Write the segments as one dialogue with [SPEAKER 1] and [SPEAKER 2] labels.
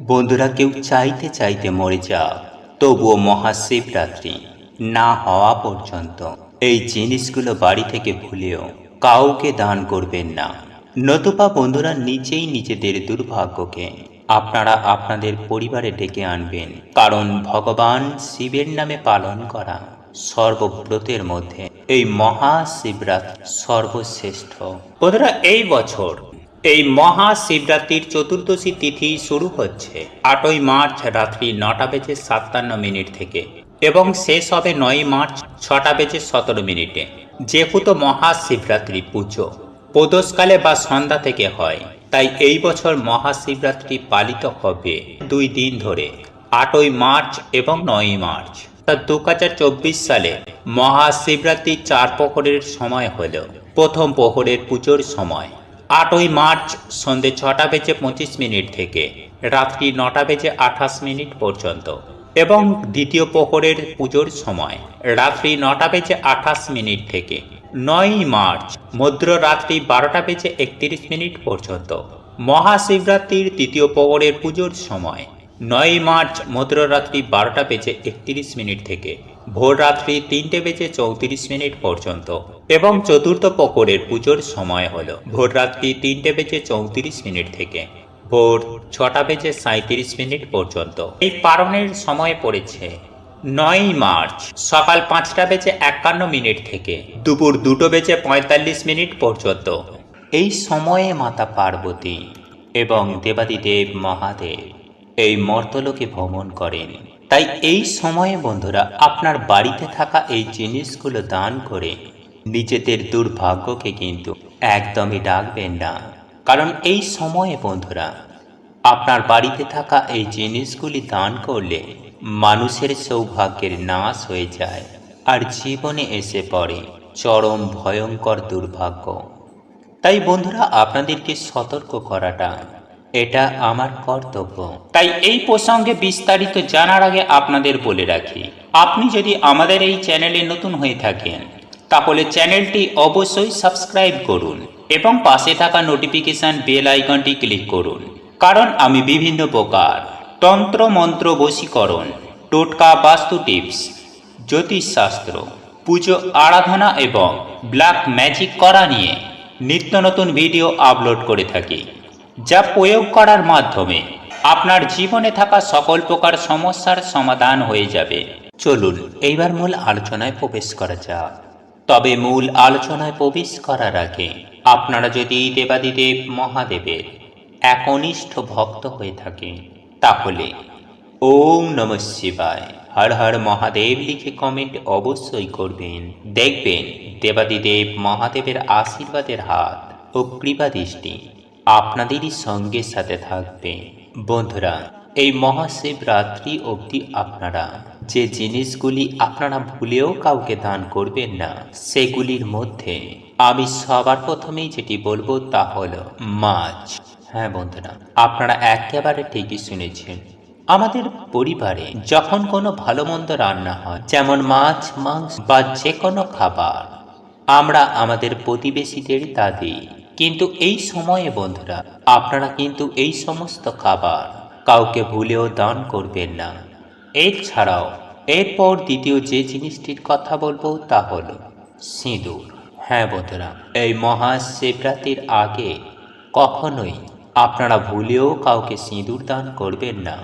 [SPEAKER 1] বন্ধুরা, কেউ চাইতে চাইতে মরে যাক, তবুও মহাশিবরাত্রি না হওয়া পর্যন্ত এই জিনিসগুলো বাড়ি থেকে ভুলেও কাউকে দান করবেন না। নতুবা বন্ধুরা, নিজেই নিজেদের দুর্ভাগ্যকে আপনারা আপনাদের পরিবারে ডেকে আনবেন। কারণ ভগবান শিবের নামে পালন করা সর্বব্রতের মধ্যে এই মহাশিবরাত্রি সর্বশ্রেষ্ঠ। বন্ধুরা, এই মহাশিবরাত্রির চতুর্দশী তিথি শুরু হচ্ছে 8ই মার্চ রাত্রি 9:57 থেকে এবং শেষ হবে 9ই মার্চ 6:17। যেহেতু মহাশিবরাত্রি পুজো প্রদোষকালে বা সন্ধ্যা থেকে হয়, তাই এই বছর মহাশিবরাত্রি পালিত হবে 2 দিন ধরে, 8ই মার্চ এবং 9ই মার্চ। তা 2024 সালে মহাশিবরাত্রি 4 প্রহরের সময় হল প্রথম প্রহরের পুজোর সময় 8ই মার্চ সন্ধে 6:25 থেকে রাত্রি 9:28 পর্যন্ত এবং দ্বিতীয় প্রহরের পুজোর সময় রাত্রি 9:28 থেকে 9ই মার্চ মধ্যরাত্রি 12:31 পর্যন্ত। মহাশিবরাত্রির তৃতীয় প্রহরের পুজোর সময় 9ই মার্চ মধ্যরাত্রি 12:31 থেকে ভোর রাত্রি 3:34 পর্যন্ত এবং চতুর্থ প্রহরের পুজোর সময় হল ভোর রাত্রি 3:34 থেকে ভোর 6:37 পর্যন্ত। এই পালনের সময় পড়েছে 9ই মার্চ সকাল 5:51 থেকে দুপুর 2:45 পর্যন্ত। এই সময়ে মাতা পার্বতী এবং দেবাদিদেব মহাদেব এই মর্তলোকে ভ্রমণ করেন। তাই এই সময়ে বন্ধুরা, আপনার বাড়িতে থাকা এই জিনিসগুলো দান করে নিজেদের দুর্ভাগ্যকে কিন্তু একদমই ডাকবেন না। কারণ এই সময়ে বন্ধুরা, আপনার বাড়িতে থাকা এই জিনিসগুলি দান করলে মানুষের সৌভাগ্যের নাশ হয়ে যায় আর জীবনে এসে পড়ে চরম ভয়ঙ্কর দুর্ভাগ্য। তাই বন্ধুরা, আপনাদেরকে সতর্ক করাটা এটা আমার কর্তব্য। তাই এই প্রসঙ্গে বিস্তারিত জানার আগে আপনাদের বলে রাখি, আপনি যদি আমাদের এই চ্যানেলে নতুন হয়ে থাকেন তাহলে চ্যানেলটি অবশ্যই সাবস্ক্রাইব করুন এবং পাশে থাকা নোটিফিকেশন বেল আইকনটি ক্লিক করুন। কারণ আমি বিভিন্ন প্রকার তন্ত্র মন্ত্র, বশীকরণ, টোটকা, বাস্তু টিপস, জ্যোতিষশাস্ত্র, পুজো আরাধনা এবং ব্ল্যাক ম্যাজিক করা নিয়ে নিত্য নতুন ভিডিও আপলোড করে থাকি, যা প্রয়োগ করার মাধ্যমে আপনার জীবনে থাকা সকল প্রকার সমস্যার সমাধান হয়ে যাবে। চলুন এইবার মূল আলোচনায় প্রবেশ করা যাক। তবে মূল আলোচনায় প্রবেশ করার আগে আপনারা যদি দেবাদিদেব মহাদেবের একনিষ্ঠ ভক্ত হয়ে থাকেন তাহলে ওম নমঃ শিবায়, হর হর মহাদেব লিখে কমেন্ট অবশ্যই করবেন। দেখবেন দেবাদিদেব মহাদেবের আশীর্বাদের হাত ও কৃপা দৃষ্টি আপনাদেরই সঙ্গে সাথে থাকবে। বন্ধুরা, এই মহাশিবরাত্রি অবধি আপনারা যে জিনিসগুলি আপনারা ভুলেও কাউকে দান করবেন না, সেগুলির মধ্যে আমি সবার প্রথমেই যেটি বলবো তা হলো মাছ। হ্যাঁ বন্ধুরা, আপনারা একেবারে ঠিকই শুনেছেন। আমাদের পরিবারে যখন কোনো ভালো মন্দ রান্না হয়, যেমন মাছ, মাংস বা যে কোনো খাবার, আমরা আমাদের প্রতিবেশীদের তা দিই। কিন্তু এই সময়ে বন্ধুরা, আপনারা কিন্তু এই সমস্ত খাবার কাউকে ভুলেও দান করবেন না। এছাড়াও এরপর দ্বিতীয় যে জিনিসটির কথা বলবো তা হলো সিঁদুর। হ্যাঁ বন্ধুরা, এই মহাশিবরাত্রির আগে কখনোই আপনারা ভুলেও কাউকে সিঁদুর দান করবেন না,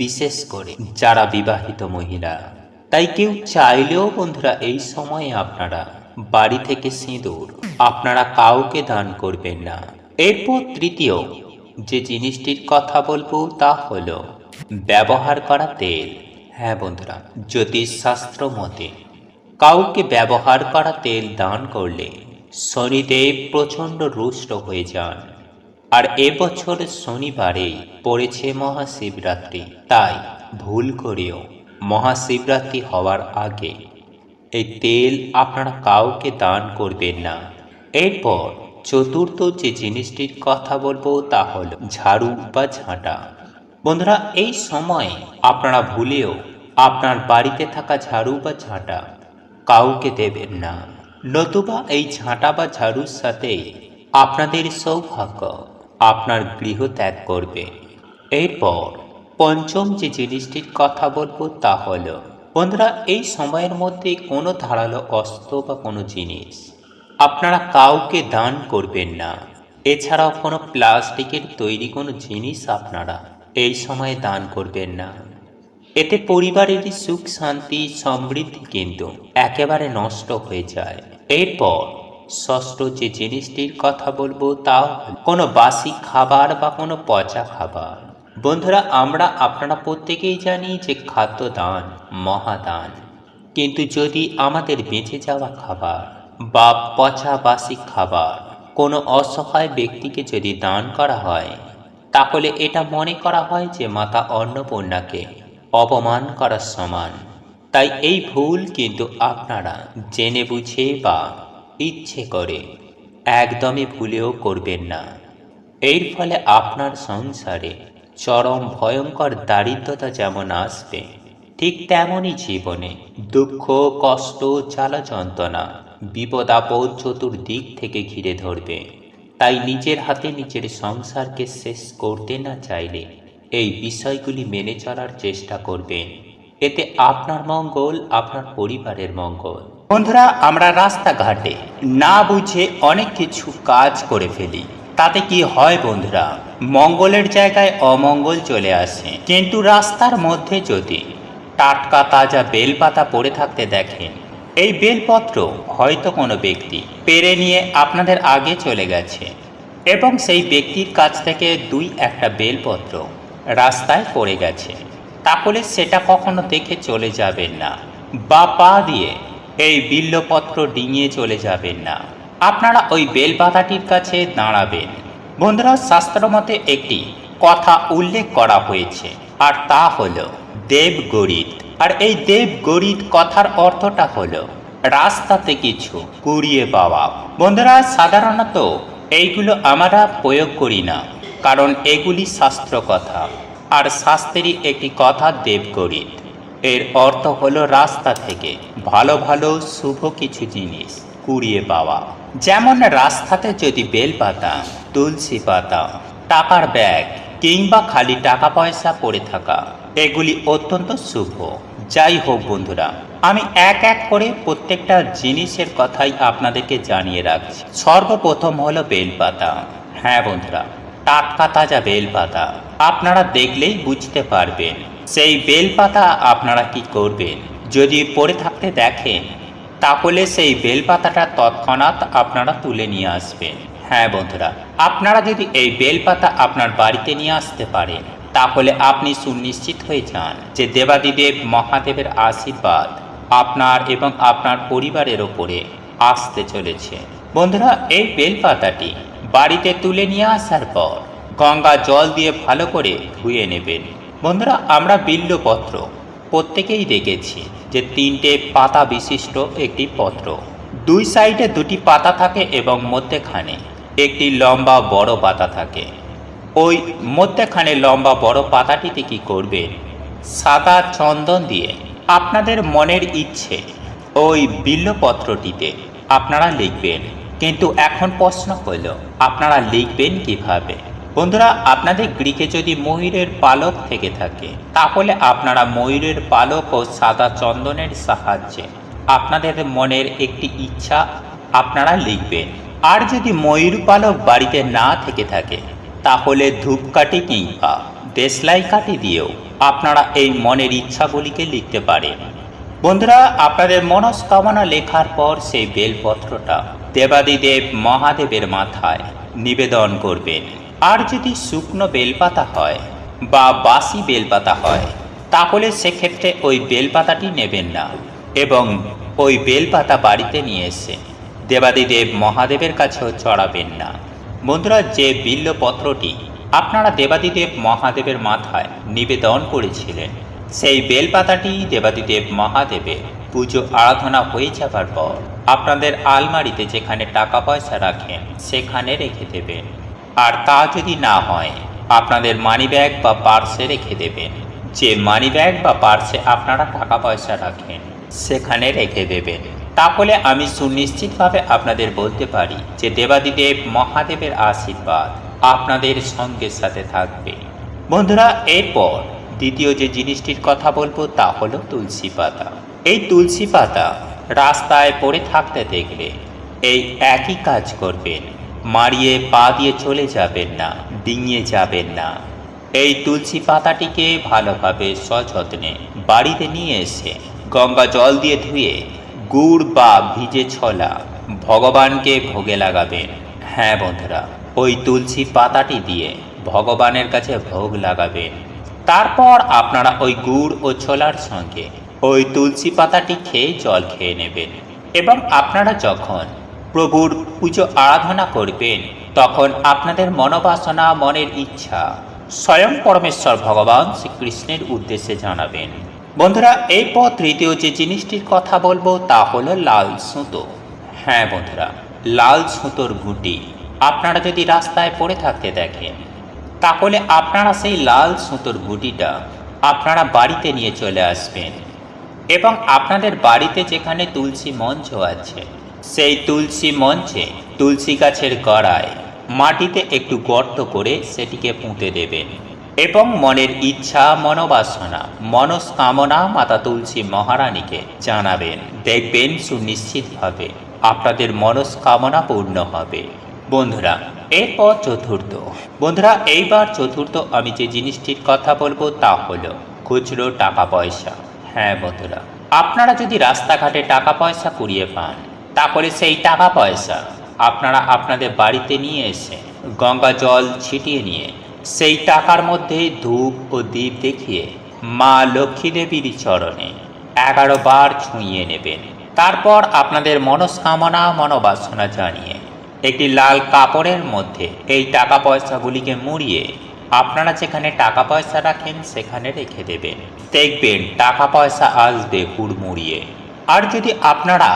[SPEAKER 1] বিশেষ করে যারা বিবাহিত মহিলা। তাই কেউ চাইলেও বন্ধুরা এই সময়ে আপনারা বাড়ি থেকে সিঁদুর আপনারা কাউকে দান করবেন না। এরপর তৃতীয় যে জিনিসটির কথা বলবো তা হলো ব্যবহার করা তেল। হ্যাঁ বন্ধুরা, জ্যোতিষশাস্ত্র মতে কাউকে ব্যবহার করা তেল দান করলে শনিদেব প্রচণ্ড রুষ্ট হয়ে যান। আর এবছর শনিবারেই পড়েছে মহাশিবরাত্রি, তাই ভুল করেও মহাশিবরাত্রি হওয়ার আগে এই তেল আপনারা কাউকে দান করবেন না। এরপর চতুর্থ যে জিনিসটির কথা বলবো তা হলো ঝাড়ু বা ঝাঁটা। বন্ধুরা, এই সময় আপনারা ভুলেও আপনার বাড়িতে থাকা ঝাড়ু বা ঝাঁটা কাউকে দেবেন না, নতুবা এই ঝাঁটা বা ঝাড়ুর সাথে আপনাদের সৌভাগ্য আপনার গৃহ ত্যাগ করবে। এরপর পঞ্চম যে জিনিসটির কথা বলবো তা হলো, বন্ধুরা, এই সময়ের মধ্যে কোনো ধারালো অস্ত্র বা কোনো জিনিস আপনারা কাউকে দান করবেন না। এছাড়াও কোনো প্লাস্টিকের তৈরি কোনো জিনিস আপনারা এই সময়ে দান করবেন না। এতে পরিবারের সুখ শান্তি সমৃদ্ধি কিন্তু একেবারে নষ্ট হয়ে যায়। এরপর ষষ্ঠ যে জিনিসটির কথা বলবো তা কোনো বাসি খাবার বা কোনো পচা খাবার। বন্ধুরা, আমরা আপনারা প্রত্যেকেই জানি যে খাদ্য দান মহাদান, কিন্তু যদি আমাদের বেঁচে যাওয়া খাবার বা পচা বাসি খাবার কোনো অসহায় ব্যক্তিকে যদি দান করা হয়, তাহলে এটা মনে করা হয় যে মাতা অন্নপূর্ণাকে অপমান করার সমান। তাই এই ভুল কিন্তু আপনারা জেনে বুঝে বা ইচ্ছে করে একদমই ভুলেও করবেন না। এর ফলে আপনার সংসারে চরম ভয়ঙ্কর দারিদ্রতা যেমন আসবে, ঠিক তেমনই জীবনে দুঃখ কষ্ট জ্বালা যন্ত্রণা বিপদ আপদ চতুর্দিক থেকে ঘিরে ধরবে। তাই নিজের হাতে নিজের সংসারকে শেষ করতে না চাইলে এই বিষয়গুলি মেনে চলার চেষ্টা করবেন। এতে আপনার মঙ্গল, আপনার পরিবারের মঙ্গল। বন্ধুরা, আমরা রাস্তাঘাটে না বুঝে অনেক কিছু কাজ করে ফেলি। তাতে কি হয় বন্ধুরা, মঙ্গলের জায়গায় অমঙ্গল চলে আসে। কিন্তু রাস্তার মধ্যে যদি টাটকা তাজা বেলপাতা পড়ে থাকতে দেখেন, এই বেলপত্র হয়তো কোনো ব্যক্তি পেরে নিয়ে আপনাদের আগে চলে গেছে এবং সেই ব্যক্তির কাছ থেকে দুই একটা বেলপত্র রাস্তায় পড়ে গেছে, তাহলে সেটা কখনো দেখে চলে যাবেন না বা পা দিয়ে এই বিল্লপত্র ডিঙিয়ে চলে যাবেন না। আপনারা ওই বেলপাতাটির কাছে দাঁড়াবেন। বন্ধুরা, শাস্ত্রমতে একটি কথা উল্লেখ করা হয়েছে, আর তা হলো দেবগরিত। আর এই দেবগরিত কথার অর্থটা হলো রাস্তাতে কিছু কুড়িয়ে পাওয়া। বন্ধুরা, সাধারণত এইগুলো আমরা প্রয়োগ করি না, কারণ এগুলি শাস্ত্র কথা, আর শাস্ত্রেরই একটি কথা দেবগরিত। এর অর্থ হলো রাস্তা থেকে ভালো ভালো শুভ কিছু জিনিস কুড়িয়ে পাওয়া। যেমন রাস্তাতে যদি বেলপাতা, তুলসী পাতা, টাকার ব্যাগ কিংবা খালি টাকা পয়সা পড়ে থাকা, এগুলি অত্যন্ত শুভ। যাই হোক বন্ধুরা, আমি এক এক করে প্রত্যেকটা জিনিসের কথাই আপনাদেরকে জানিয়ে রাখছি। সর্বপ্রথম হলো বেলপাতা। হ্যাঁ বন্ধুরা, টাটকা তাজা বেলপাতা আপনারা দেখলেই বুঝতে পারবেন। সেই বেলপাতা আপনারা কি করবেন, যদি পড়ে থাকতে দেখেন, তাহলে সেই বেলপাতাটা তৎক্ষণাৎ আপনারা তুলে নিয়ে আসবেন। হ্যাঁ বন্ধুরা, আপনারা যদি এই বেলপাতা আপনার বাড়িতে নিয়ে আসতে পারেন, তাহলে আপনি সুনিশ্চিত হয়ে যান যে দেবাদিদেব মহাদেবের আশীর্বাদ আপনার এবং আপনার পরিবারের ওপরে আসতে চলেছে। বন্ধুরা, এই বেলপাতাটি বাড়িতে তুলে নিয়ে আসার পর গঙ্গা জল দিয়ে ভালো করে ধুয়ে নেবেন। বন্ধুরা, আমরা বিল্লপত্র প্রত্যেকেই দেখেছি যে তিনটে পাতা বিশিষ্ট একটি পত্র, দুই সাইডে দুটি পাতা থাকে এবং মধ্যেখানে একটি লম্বা বড় পাতা থাকে। ওই মধ্যেখানে লম্বা বড় পাতাটিতে কি করবেন, সাদা চন্দন দিয়ে আপনাদের মনের ইচ্ছে ওই বিল্লপত্রটিতে আপনারা লিখবেন। কিন্তু এখন প্রশ্ন হল, আপনারা লিখবেন কিভাবে? বন্ধুরা, আপনাদের গৃহে যদি ময়ূরের পালক থেকে থাকে, তাহলে আপনারা ময়ূরের পালক ও সাদা চন্দনের সাহায্যে আপনাদের মনের একটি ইচ্ছা আপনারা লিখবেন। আর যদি ময়ূর পালক বাড়িতে না থেকে থাকে, তাহলে ধূপকাঠি কিংবা দেশলাই কাঠি দিয়েও আপনারা এই মনের ইচ্ছাগুলিকে লিখতে পারেন। বন্ধুরা, আপনাদের মনস্কামনা লেখার পর সেই বেলপত্রটা দেবাদিদেব মহাদেবের মাথায় নিবেদন করবেন। আর যদি শুকনো বেলপাতা হয় বা বাসি বেলপাতা হয়, তাহলে সেক্ষেত্রে ওই বেলপাতাটি নেবেন না এবং ওই বেলপাতা বাড়িতে নিয়ে এসে দেবাদিদেব মহাদেবের কাছেও চড়াবেন না। বন্ধুরা, যে বিল্লপত্রটি আপনারা দেবাদিদেব মহাদেবের মাথায় নিবেদন করেছিলেন, সেই বেলপাতাটি দেবাদিদেব মহাদেবের পুজো আরাধনা হয়ে যাবার পর আপনাদের আলমারিতে যেখানে টাকা পয়সা রাখেন সেখানে রেখে দেবেন। আর তা যদি না হয়, আপনাদের মানিব্যাগ বা পার্সে রেখে দেবেন। যে মানিব্যাগ বা পার্সে আপনারা টাকা পয়সা রাখেন সেখানে রেখে দেবেন। তাহলে আমি সুনিশ্চিতভাবে আপনাদের বলতে পারি যে দেবাদিদেব মহাদেবের আশীর্বাদ আপনাদের সঙ্গে সাথে থাকবে। বন্ধুরা, এরপর দ্বিতীয় যে জিনিসটির কথা বলবো তা হলো তুলসী পাতা। এই তুলসী পাতা রাস্তায় পড়ে থাকতে দেখলে এই একই কাজ করবেন, মারিয়ে পা দিয়ে চলে যাবেন না, ডিঙিয়ে যাবেন না। এই তুলসী পাতাটিকে ভালোভাবে সযত্নে বাড়িতে নিয়ে এসে গঙ্গা জল দিয়ে ধুয়ে গুড় বা ভিজে ছোলা ভগবানকে ভোগে লাগাবেন। হ্যাঁ বন্ধুরা, ওই তুলসী পাতাটি দিয়ে ভগবানের কাছে ভোগ লাগাবেন। তারপর আপনারা ওই গুড় ও ছোলার সঙ্গে ওই তুলসী পাতাটি খেয়ে জল খেয়ে নেবেন এবং আপনারা যখন প্রভুর পুজো আরাধনা করবেন তখন আপনাদের মনোবাসনা, মনের ইচ্ছা স্বয়ং পরমেশ্বর ভগবান শ্রীকৃষ্ণের উদ্দেশ্যে জানাবেন। বন্ধুরা, এরপর তৃতীয় যে জিনিসটির কথা বলবো তা হলো লাল সুতো। হ্যাঁ বন্ধুরা, লাল সুতোর গুটি আপনারা যদি রাস্তায় পড়ে থাকতে দেখেন তাহলে আপনারা সেই লাল সুতোর গুটিটা আপনারা বাড়িতে নিয়ে চলে আসবেন এবং আপনাদের বাড়িতে যেখানে তুলসী মঞ্চ আছে সেই তুলসী মঞ্চে তুলসী গাছের গোড়ায় মাটিতে একটু গর্ত করে সেটিকে পুঁতে দেবেন এবং মনের ইচ্ছা, মনোবাসনা, মনস্কামনা মাতা তুলসী মহারানীকে জানাবেন। দেখবেন সুনিশ্চিতভাবে আপনাদের মনস্কামনা পূর্ণ হবে। বন্ধুরা, এরপর চতুর্থ। বন্ধুরা, এইবার চতুর্থ আমি যে জিনিসটির কথা বলবো তা হলো খুচরো টাকা পয়সা। হ্যাঁ বন্ধুরা, আপনারা যদি রাস্তাঘাটে টাকা পয়সা কুড়িয়ে পান তাহলে সেই টাকা পয়সা আপনারা আপনাদের বাড়িতে নিয়ে এসে গঙ্গা জল ছিটিয়ে নিয়ে সেই টাকার মধ্যে ধূপ ও দীপ দেখিয়ে মা লক্ষ্মী দেবীর চরণে 11 বার ছুঁয়ে নেবেন। তারপর আপনাদের মনস্কামনা, মনোবাসনা জানিয়ে একটি লাল কাপড়ের মধ্যে এই টাকা পয়সাগুলিকে মুড়িয়ে আপনারা যেখানে টাকা পয়সা রাখেন সেখানে রেখে দেবেন। দেখবেন টাকা পয়সা আসবে হুড়মুড়িয়ে। আর যদি আপনারা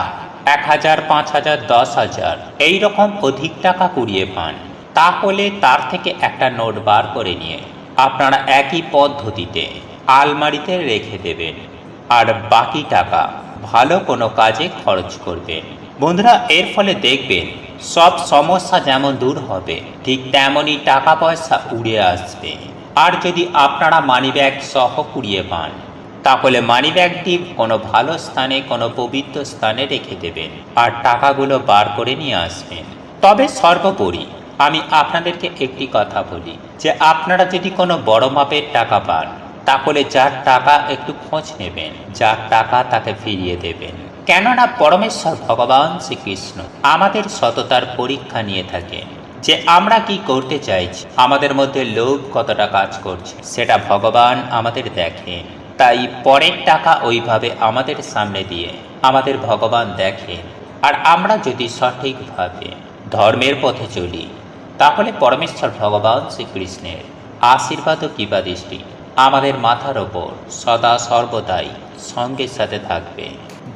[SPEAKER 1] 1000, 5000, 10,000 এইরকম অধিক টাকা কুড়িয়ে পান তাহলে তার থেকে একটা নোট বার করে নিয়ে আপনারা একই পদ্ধতিতে আলমারিতে রেখে দেবেন আর বাকি টাকা ভালো কোনো কাজে খরচ করবেন। বন্ধুরা, এর ফলে দেখবেন সব সমস্যা যেমন দূর হবে ঠিক তেমনই টাকা পয়সা উড়ে আসবে। আর যদি আপনারা মানিব্যাগ সহ কুড়িয়ে পান তাহলে মানিব্যাগটি কোনো ভালো স্থানে, কোনো পবিত্র স্থানে রেখে দেবেন আর টাকাগুলো বার করে নিয়ে আসবেন। তবে সর্বোপরি আমি আপনাদেরকে একটি কথা বলি যে আপনারা যদি কোনো বড় মাপের টাকা পান তাহলে যার টাকা একটু খোঁজ নেবেন, যার টাকা তাকে ফিরিয়ে দেবেন। কেননা পরমেশ্বর ভগবান শ্রীকৃষ্ণ আমাদের সততার পরীক্ষা নিয়ে থাকেন যে আমরা কি করতে চাইছি, আমাদের মধ্যে লোভ কতটা কাজ করছে সেটা ভগবান আমাদের দেখেন। তাই পরের টাকা ওইভাবে আমাদের সামনে দিয়ে আমাদের ভগবান দেখেন। আর আমরা যদি সঠিকভাবে ধর্মের পথে চলি তাহলে পরমেশ্বর ভগবান শ্রীকৃষ্ণের আশীর্বাদ ও কৃপা দৃষ্টি আমাদের মাথার ওপর সদা সর্বদাই সঙ্গের সাথে থাকবে,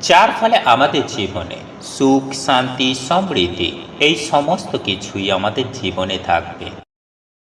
[SPEAKER 1] যার ফলে আমাদের জীবনে সুখ, শান্তি, সমৃদ্ধি এই সমস্ত কিছুই আমাদের জীবনে থাকবে।